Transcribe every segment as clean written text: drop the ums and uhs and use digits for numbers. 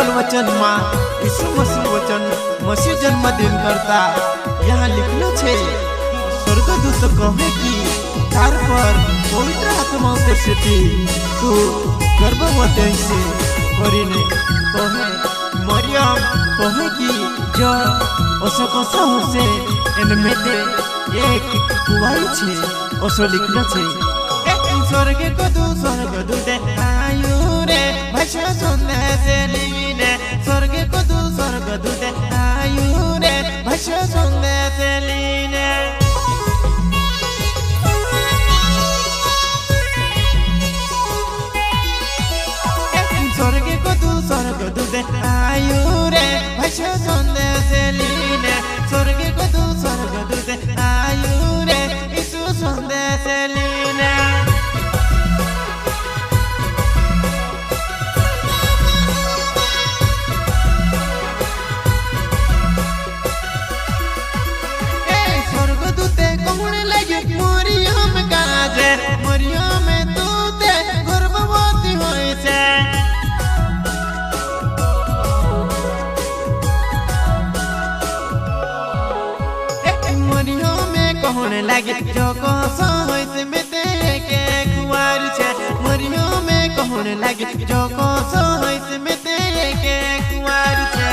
Bible वचन माँ यीशु मसीह वचन मसीह जन्मदिन करता यहाँ लिखलो छे स्वर्गदूत कहे कि तार पर पवित्र आत्मा उपस्थिति तू गर्भवती से करीने कहे मरियम कहे कि जो असकसा से एनमेते एक कुवारी छे ओसो लिखलो छे स्वर्गदूत आयु रे भाषा सुनने से लीने स्वर्गदूत आयु रे भाषा सुनने से लीने स्वर्गदूत आयु रे भाषा सुनने से लीने स्वर्गदूत आयु रे यीशु सुनने से लीने मरियम दूते गर्भवती होइसे मरियम कहने लगे जो कसो होइसे मेते के कुवारी छे मरियम कहने लगे जो कसो होइसे मेते के कुवारी छे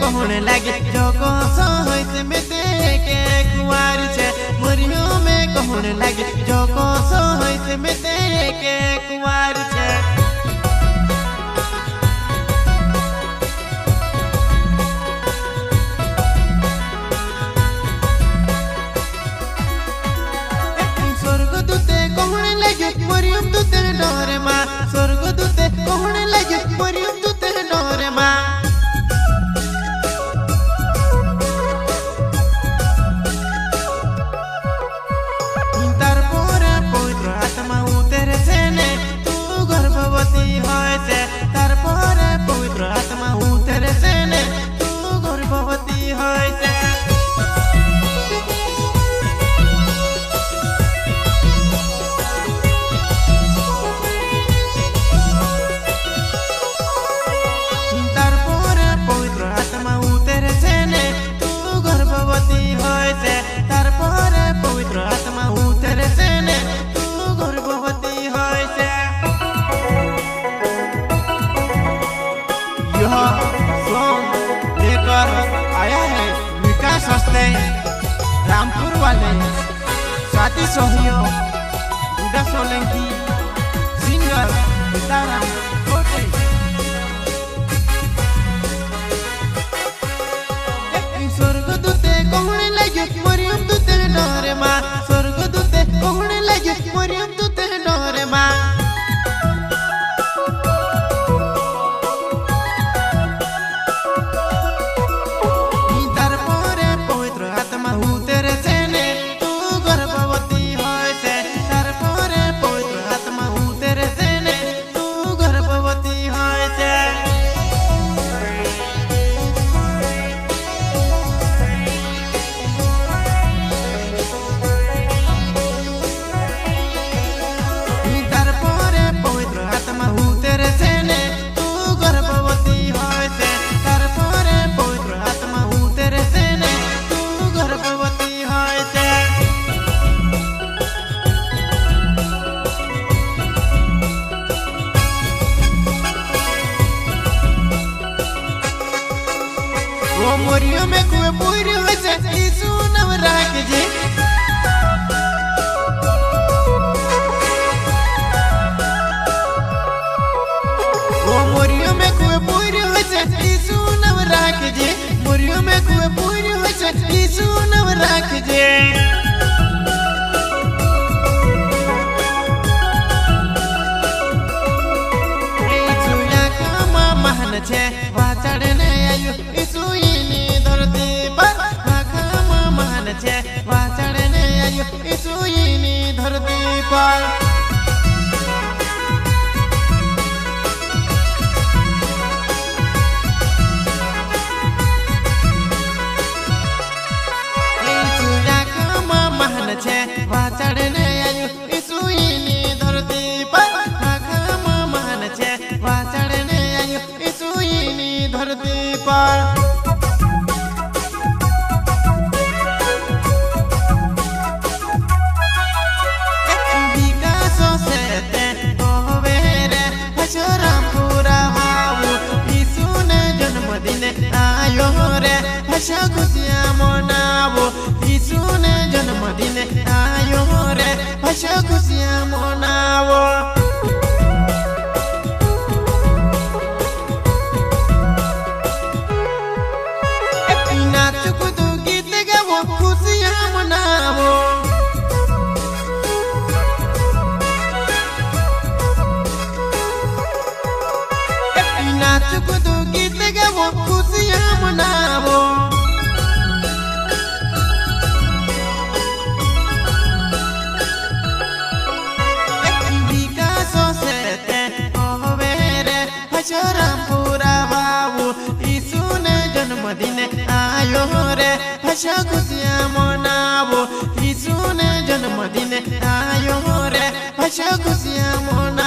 कहने लगे जो कसो होइसे मेते के कुवारी छे मरियम कहने लगे जो कसो होइसे मेते के कुवारी छे स्वर्गदूत कहने लगे मरियम दूते डरे माँ स्वर्गदूत कहने लगे मरियम दूते डरे माँ आया है विकास हस्ते रामपुर वाले साथी सहयोग बुढ़ा सोलंकी सिंगर सीताराम कोटे स्वर्गदूत कहने लगे मरियम दूते डरे माँ स्वर्गदूत कहने लगे मरियम दूते डरे माँ मरियम कुए पूरी होइसे यीशु नाम राख जे ओ मरियम कुए पूरी होइसे यीशु नाम राख जे मरियम कुए पूरी होइसे यीशु नाम राख जे महान छे वाचड़ने आयु यीशु वाचड़ने आयु यीशु धरती पर चढ़ने आयु ईसुईनी धरती पर आखम मान छे वा चढ़ने आयु ईसुईनी धरती पर विकासो से ते होवे रे हशरामपुरा बाबू ईसु ने जन्मदिन आयो रे हस खुशियां मनावो ईसु ने जन्मदिन आयो रे हस खुशियां मनावो नाच कूद गीत गावो खुशियां मनावो नाच कूद गीत गावो खुशियां मनावो विकासो से ते होवे रे हशरामपुरा बाबू ईसु ने जन्मदिन आयो रे हस खुशियां मनावो ईसु ने जन्मदिन आयो रे हस खुशियां मनावो।